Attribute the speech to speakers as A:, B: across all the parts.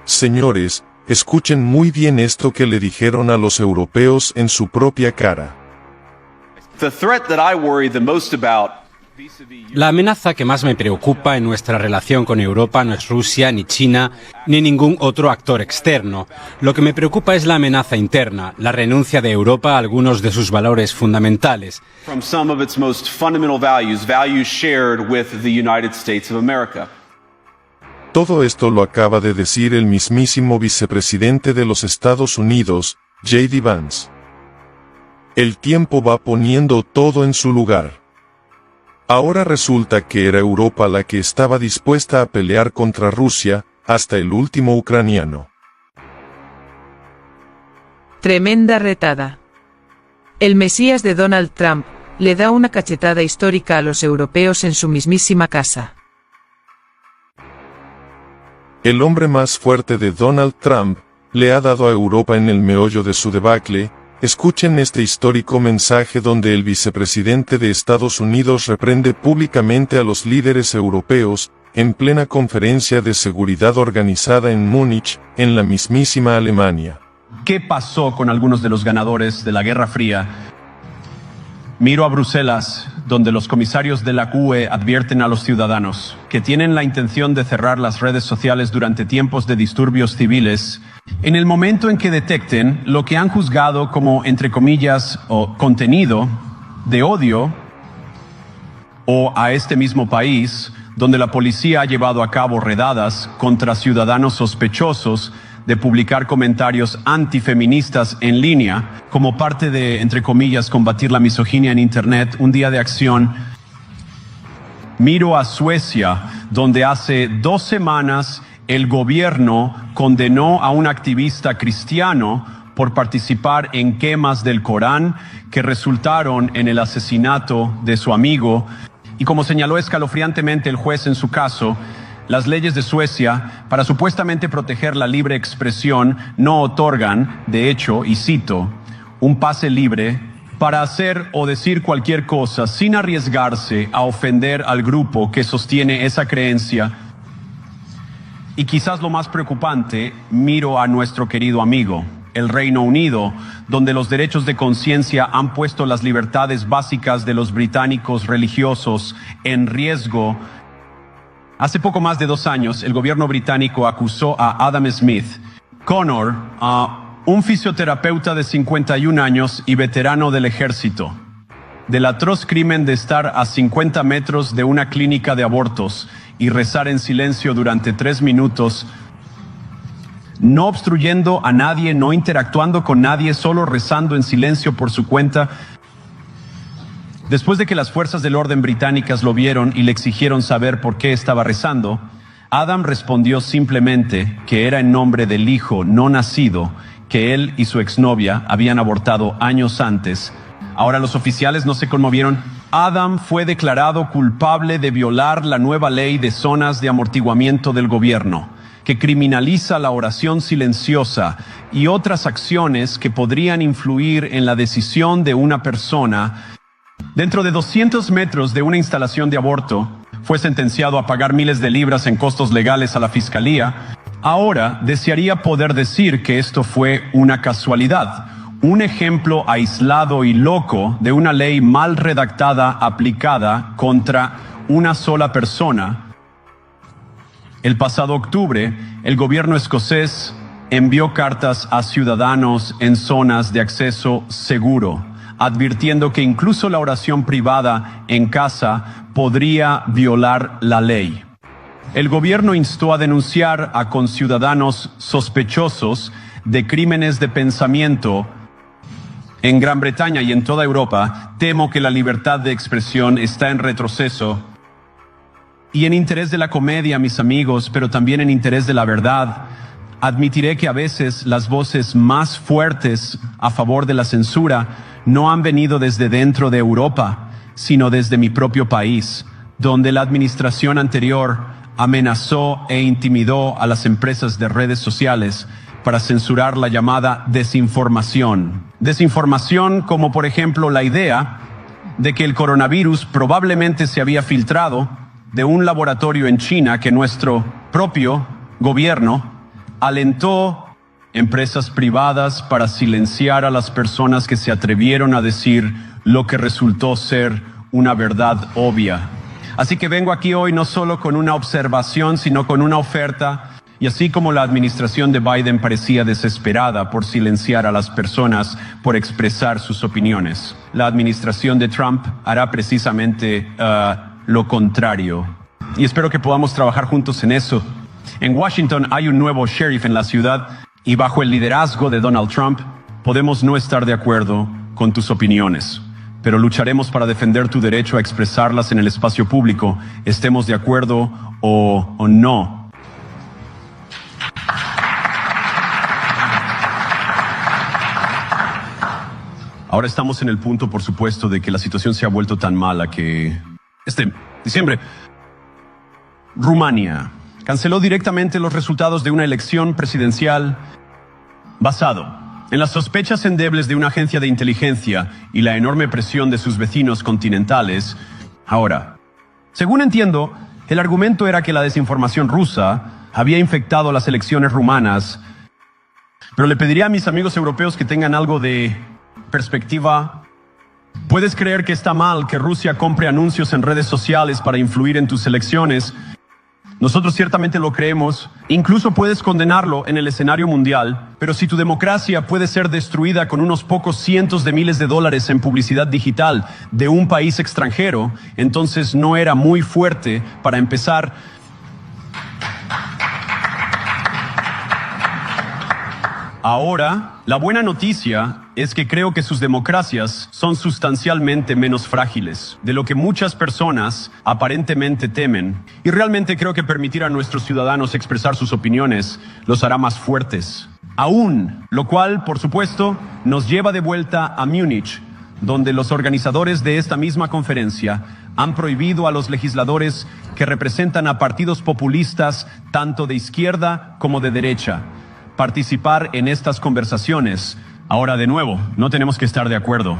A: Señores, escuchen muy bien esto que le dijeron a los europeos en su propia cara.
B: La amenaza que más me preocupa en nuestra relación con Europa no es Rusia, ni China, ni ningún otro actor externo. Lo que me preocupa es la amenaza interna, la renuncia de Europa a algunos de sus valores fundamentales.
A: Todo esto lo acaba de decir el mismísimo vicepresidente de los Estados Unidos, J.D. Vance. El tiempo va poniendo todo en su lugar. Ahora resulta que era Europa la que estaba dispuesta a pelear contra Rusia, hasta el último ucraniano.
C: Tremenda retada. El Mesías de Donald Trump le da una cachetada histórica a los europeos en su mismísima casa.
A: El hombre más fuerte de Donald Trump le ha dado a Europa en el meollo de su debacle. Escuchen este histórico mensaje donde el vicepresidente de Estados Unidos reprende públicamente a los líderes europeos, en plena conferencia de seguridad organizada en Múnich, en la mismísima Alemania.
D: ¿Qué pasó con algunos de los ganadores de la Guerra Fría? Miro a Bruselas, donde los comisarios de la UE advierten a los ciudadanos que tienen la intención de cerrar las redes sociales durante tiempos de disturbios civiles, en el momento en que detecten lo que han juzgado como, entre comillas, o contenido de odio, o a este mismo país, donde la policía ha llevado a cabo redadas contra ciudadanos sospechosos de publicar comentarios antifeministas en línea, como parte de, entre comillas, combatir la misoginia en Internet, un día de acción. Miro a Suecia, donde hace 2 semanas el gobierno condenó a un activista cristiano por participar en quemas del Corán que resultaron en el asesinato de su amigo. Y como señaló escalofriantemente el juez en su caso, las leyes de Suecia, para supuestamente proteger la libre expresión, no otorgan, de hecho, y cito, un pase libre para hacer o decir cualquier cosa sin arriesgarse a ofender al grupo que sostiene esa creencia. Y quizás lo más preocupante, miro a nuestro querido amigo, el Reino Unido, donde los derechos de conciencia han puesto las libertades básicas de los británicos religiosos en riesgo. Hace poco más de 2 años, el gobierno británico acusó a Adam Smith, Connor, un fisioterapeuta de 51 años y veterano del ejército, del atroz crimen de estar a 50 metros de una clínica de abortos y rezar en silencio durante 3 minutos, no obstruyendo a nadie, no interactuando con nadie, solo rezando en silencio por su cuenta. Después de que las fuerzas del orden británicas lo vieron y le exigieron saber por qué estaba rezando, Adam respondió simplemente que era en nombre del hijo no nacido que él y su exnovia habían abortado años antes. Ahora los oficiales no se conmovieron. Adam fue declarado culpable de violar la nueva ley de zonas de amortiguamiento del gobierno, que criminaliza la oración silenciosa y otras acciones que podrían influir en la decisión de una persona. Dentro de 200 metros de una instalación de aborto, fue sentenciado a pagar miles de libras en costos legales a la fiscalía. Ahora desearía poder decir que esto fue una casualidad, un ejemplo aislado y loco de una ley mal redactada aplicada contra una sola persona. El pasado octubre, el gobierno escocés envió cartas a ciudadanos en zonas de acceso seguro, advirtiendo que incluso la oración privada en casa podría violar la ley. El gobierno instó a denunciar a conciudadanos sospechosos de crímenes de pensamiento. En Gran Bretaña y en toda Europa, temo que la libertad de expresión está en retroceso. Y en interés de la comedia, mis amigos, pero también en interés de la verdad, admitiré que a veces las voces más fuertes a favor de la censura no han venido desde dentro de Europa, sino desde mi propio país, donde la administración anterior amenazó e intimidó a las empresas de redes sociales para censurar la llamada desinformación. Desinformación como, por ejemplo, la idea de que el coronavirus probablemente se había filtrado de un laboratorio en China que nuestro propio gobierno alentó empresas privadas para silenciar a las personas que se atrevieron a decir lo que resultó ser una verdad obvia. Así que vengo aquí hoy no solo con una observación, sino con una oferta. Y así como la administración de Biden parecía desesperada por silenciar a las personas por expresar sus opiniones, la administración de Trump hará precisamente lo contrario. Y espero que podamos trabajar juntos en eso. En Washington hay un nuevo sheriff en la ciudad y bajo el liderazgo de Donald Trump podemos no estar de acuerdo con tus opiniones, pero lucharemos para defender tu derecho a expresarlas en el espacio público, estemos de acuerdo o no. Ahora estamos en el punto, por supuesto, de que la situación se ha vuelto tan mala que este diciembre Rumania canceló directamente los resultados de una elección presidencial basado en las sospechas endebles de una agencia de inteligencia y la enorme presión de sus vecinos continentales. Ahora, según entiendo, el argumento era que la desinformación rusa había infectado las elecciones rumanas, pero le pediría a mis amigos europeos que tengan algo de perspectiva. ¿Puedes creer que está mal que Rusia compre anuncios en redes sociales para influir en tus elecciones? Nosotros ciertamente lo creemos. Incluso puedes condenarlo en el escenario mundial, pero si tu democracia puede ser destruida con unos pocos cientos de miles de dólares en publicidad digital de un país extranjero, entonces no era muy fuerte para empezar. Ahora, la buena noticia es que creo que sus democracias son sustancialmente menos frágiles de lo que muchas personas aparentemente temen. Y realmente creo que permitir a nuestros ciudadanos expresar sus opiniones los hará más fuertes. Aún, lo cual, por supuesto, nos lleva de vuelta a Múnich, donde los organizadores de esta misma conferencia han prohibido a los legisladores que representan a partidos populistas, tanto de izquierda como de derecha, participar en estas conversaciones. Ahora, de nuevo, no tenemos que estar de acuerdo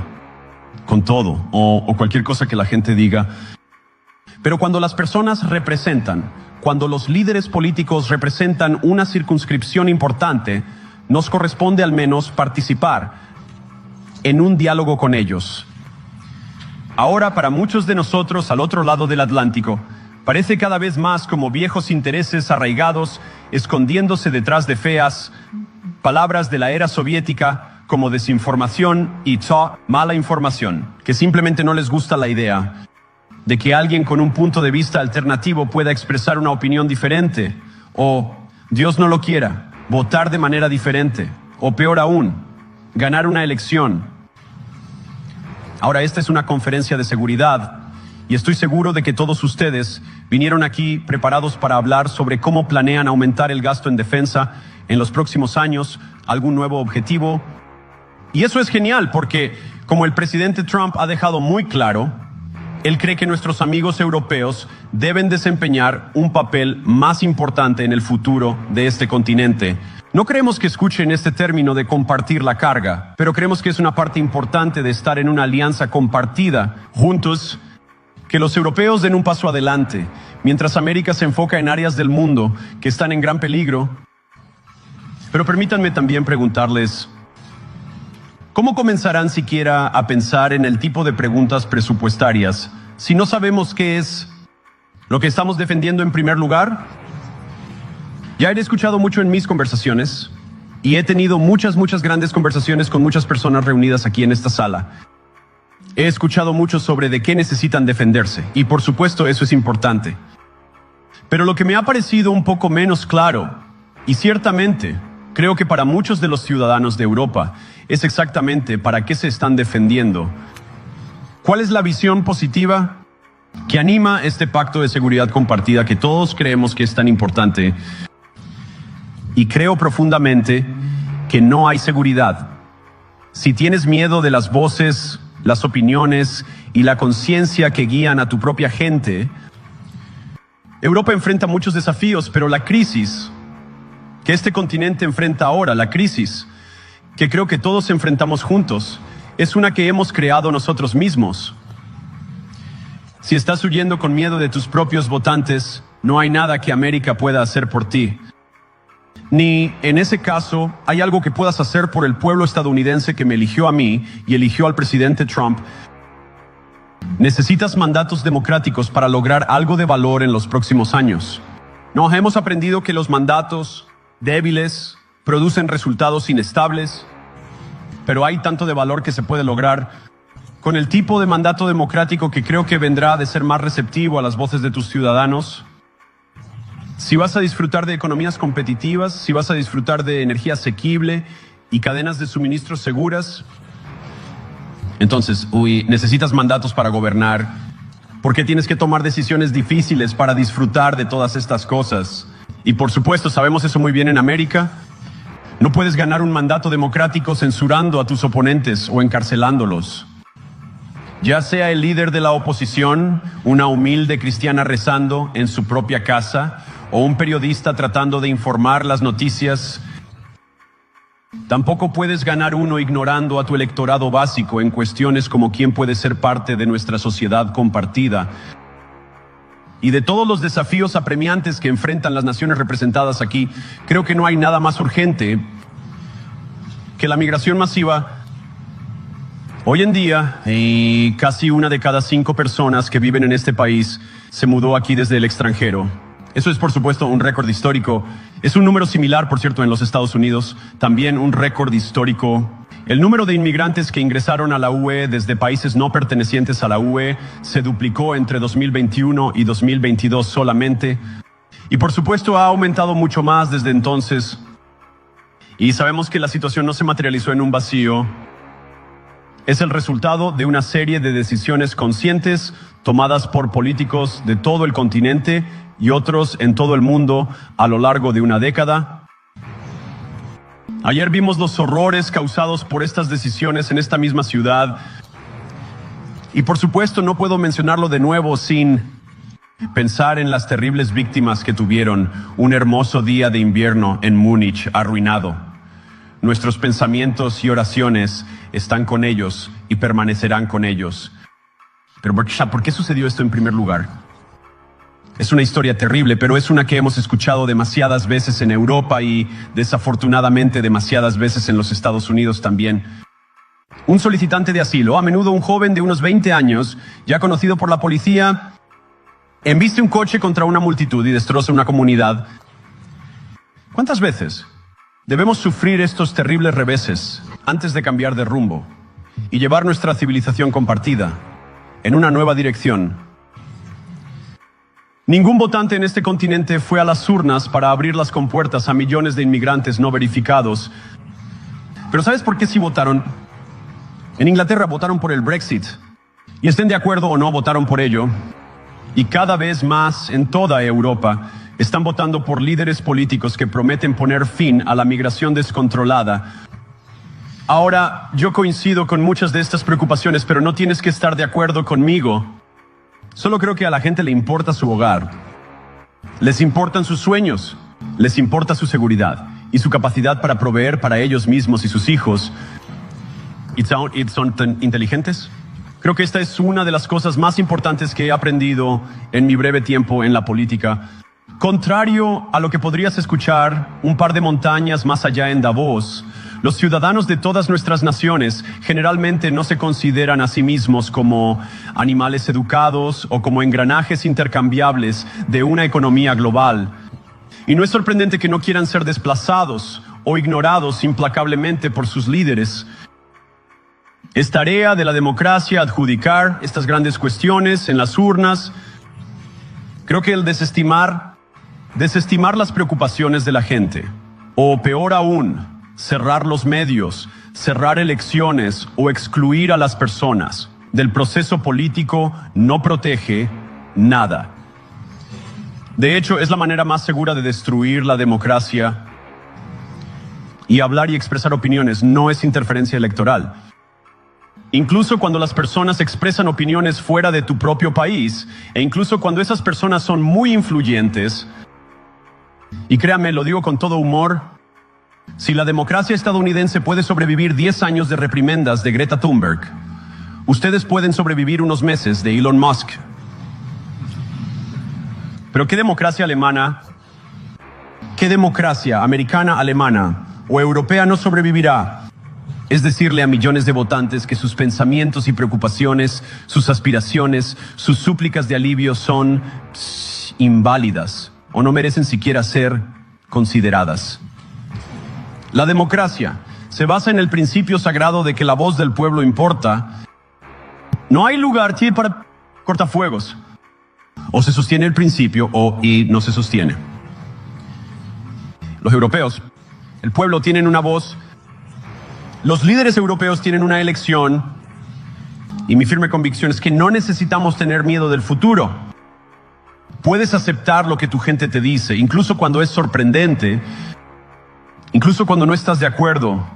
D: con todo o cualquier cosa que la gente diga. Pero cuando las personas representan, cuando los líderes políticos representan una circunscripción importante, nos corresponde al menos participar en un diálogo con ellos. Ahora, para muchos de nosotros al otro lado del Atlántico, parece cada vez más como viejos intereses arraigados escondiéndose detrás de feas palabras de la era soviética como desinformación y mala información, que simplemente no les gusta la idea de que alguien con un punto de vista alternativo pueda expresar una opinión diferente, o, Dios no lo quiera, votar de manera diferente, o peor aún, ganar una elección. Ahora, esta es una conferencia de seguridad, y estoy seguro de que todos ustedes vinieron aquí preparados para hablar sobre cómo planean aumentar el gasto en defensa en los próximos años, algún nuevo objetivo. Y eso es genial porque, como el presidente Trump ha dejado muy claro, él cree que nuestros amigos europeos deben desempeñar un papel más importante en el futuro de este continente. No creemos que escuchen este término de compartir la carga, pero creemos que es una parte importante de estar en una alianza compartida, juntos. Que los europeos den un paso adelante, mientras América se enfoca en áreas del mundo que están en gran peligro. Pero permítanme también preguntarles, ¿cómo comenzarán siquiera a pensar en el tipo de preguntas presupuestarias si no sabemos qué es lo que estamos defendiendo en primer lugar? Ya he escuchado mucho en mis conversaciones y he tenido muchas grandes conversaciones con muchas personas reunidas aquí en esta sala. He escuchado mucho sobre de qué necesitan defenderse, y por supuesto eso es importante. Pero lo que me ha parecido un poco menos claro, y ciertamente creo que para muchos de los ciudadanos de Europa, es exactamente para qué se están defendiendo. ¿Cuál es la visión positiva que anima este pacto de seguridad compartida que todos creemos que es tan importante? Y creo profundamente que no hay seguridad si tienes miedo de las voces, las opiniones y la conciencia que guían a tu propia gente. Europa enfrenta muchos desafíos, pero la crisis que este continente enfrenta ahora, la crisis que creo que todos enfrentamos juntos, es una que hemos creado nosotros mismos. Si estás huyendo con miedo de tus propios votantes, no hay nada que América pueda hacer por ti. ni en ese caso hay algo que puedas hacer por el pueblo estadounidense que me eligió a mí y eligió al presidente Trump. Necesitas mandatos democráticos para lograr algo de valor en los próximos años. Nos hemos aprendido que los mandatos débiles producen resultados inestables, pero hay tanto de valor que se puede lograr con el tipo de mandato democrático que creo que vendrá de ser más receptivo a las voces de tus ciudadanos. Si vas a disfrutar de economías competitivas, si vas a disfrutar de energía asequible y cadenas de suministro seguras, entonces, necesitas mandatos para gobernar, porque tienes que tomar decisiones difíciles para disfrutar de todas estas cosas. Y por supuesto, sabemos eso muy bien en América. No puedes ganar un mandato democrático censurando a tus oponentes o encarcelándolos. Ya sea el líder de la oposición, una humilde cristiana rezando en su propia casa, o un periodista tratando de informar las noticias. Tampoco puedes ganar uno ignorando a tu electorado básico en cuestiones como quién puede ser parte de nuestra sociedad compartida. Y de todos los desafíos apremiantes que enfrentan las naciones representadas aquí, creo que no hay nada más urgente que la migración masiva. Hoy en día, casi 1 de cada 5 personas que viven en este país se mudó aquí desde el extranjero. Eso es, por supuesto, un récord histórico. Es un número similar, por cierto, en los Estados Unidos. También un récord histórico. El número de inmigrantes que ingresaron a la UE desde países no pertenecientes a la UE se duplicó entre 2021 y 2022 solamente. Y, por supuesto, ha aumentado mucho más desde entonces. Y sabemos que la situación no se materializó en un vacío. Es el resultado de una serie de decisiones conscientes tomadas por políticos de todo el continente y otros en todo el mundo a lo largo de una década. Ayer vimos los horrores causados por estas decisiones en esta misma ciudad. Y por supuesto no puedo mencionarlo de nuevo sin pensar en las terribles víctimas que tuvieron un hermoso día de invierno en Múnich arruinado. Nuestros pensamientos y oraciones están con ellos y permanecerán con ellos. Pero ¿por qué sucedió esto en primer lugar? Es una historia terrible, pero es una que hemos escuchado demasiadas veces en Europa y desafortunadamente demasiadas veces en los Estados Unidos también. Un solicitante de asilo, a menudo un joven de unos 20 años, ya conocido por la policía, embiste un coche contra una multitud y destroza una comunidad. ¿Cuántas veces debemos sufrir estos terribles reveses antes de cambiar de rumbo y llevar nuestra civilización compartida en una nueva dirección? Ningún votante en este continente fue a las urnas para abrir las compuertas a millones de inmigrantes no verificados. Pero ¿sabes por qué sí votaron? En Inglaterra votaron por el Brexit. Y estén de acuerdo o no, votaron por ello. Y cada vez más en toda Europa están votando por líderes políticos que prometen poner fin a la migración descontrolada. Ahora, yo coincido con muchas de estas preocupaciones, pero no tienes que estar de acuerdo conmigo. Solo creo que a la gente le importa su hogar, les importan sus sueños, les importa su seguridad y su capacidad para proveer para ellos mismos y sus hijos. ¿Y son tan inteligentes? Creo que esta es una de las cosas más importantes que he aprendido en mi breve tiempo en la política. Contrario a lo que podrías escuchar un par de montañas más allá en Davos, los ciudadanos de todas nuestras naciones generalmente no se consideran a sí mismos como animales educados o como engranajes intercambiables de una economía global. Y no es sorprendente que no quieran ser desplazados o ignorados implacablemente por sus líderes. Es tarea de la democracia adjudicar estas grandes cuestiones en las urnas. Creo que el desestimar las preocupaciones de la gente, o peor aún, cerrar los medios, cerrar elecciones o excluir a las personas del proceso político no protege nada. De hecho, es la manera más segura de destruir la democracia. Y hablar y expresar opiniones no es interferencia electoral. Incluso cuando las personas expresan opiniones fuera de tu propio país, e incluso cuando esas personas son muy influyentes, y créame, lo digo con todo humor, si la democracia estadounidense puede sobrevivir 10 años de reprimendas de Greta Thunberg, ustedes pueden sobrevivir unos meses de Elon Musk. Pero ¿qué democracia alemana ¿Qué democracia americana, alemana o europea no sobrevivirá? Es decirle a millones de votantes que sus pensamientos y preocupaciones, sus aspiraciones, sus súplicas de alivio son inválidas o no merecen siquiera ser consideradas. La democracia se basa en el principio sagrado de que la voz del pueblo importa. No hay lugar para cortafuegos. O se sostiene el principio y no se sostiene. Los europeos, el pueblo, tienen una voz. Los líderes europeos tienen una elección. Y mi firme convicción es que no necesitamos tener miedo del futuro. Puedes aceptar lo que tu gente te dice, incluso cuando es sorprendente, incluso cuando no estás de acuerdo.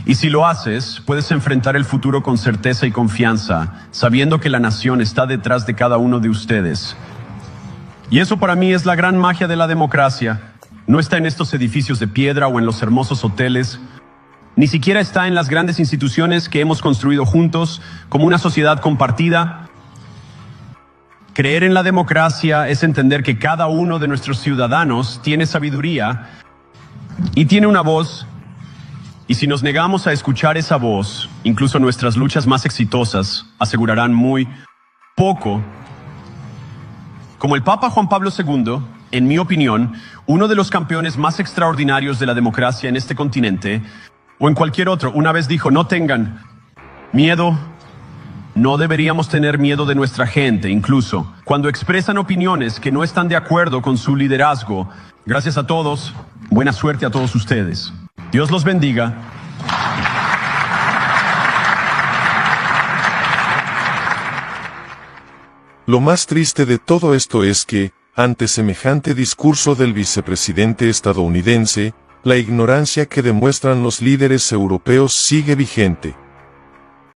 D: Y si lo haces, puedes enfrentar el futuro con certeza y confianza, sabiendo que la nación está detrás de cada uno de ustedes. Y eso para mí es la gran magia de la democracia. No está en estos edificios de piedra o en los hermosos hoteles. Ni siquiera está en las grandes instituciones que hemos construido juntos como una sociedad compartida. Creer en la democracia es entender que cada uno de nuestros ciudadanos tiene sabiduría y tiene una voz. Y si nos negamos a escuchar esa voz, incluso nuestras luchas más exitosas asegurarán muy poco. Como el Papa Juan Pablo II, en mi opinión, uno de los campeones más extraordinarios de la democracia en este continente, o en cualquier otro, una vez dijo: no tengan miedo, no deberíamos tener miedo de nuestra gente, incluso cuando expresan opiniones que no están de acuerdo con su liderazgo. Gracias a todos, buena suerte a todos ustedes. Dios los bendiga.
A: Lo más triste de todo esto es que, ante semejante discurso del vicepresidente estadounidense, la ignorancia que demuestran los líderes europeos sigue vigente.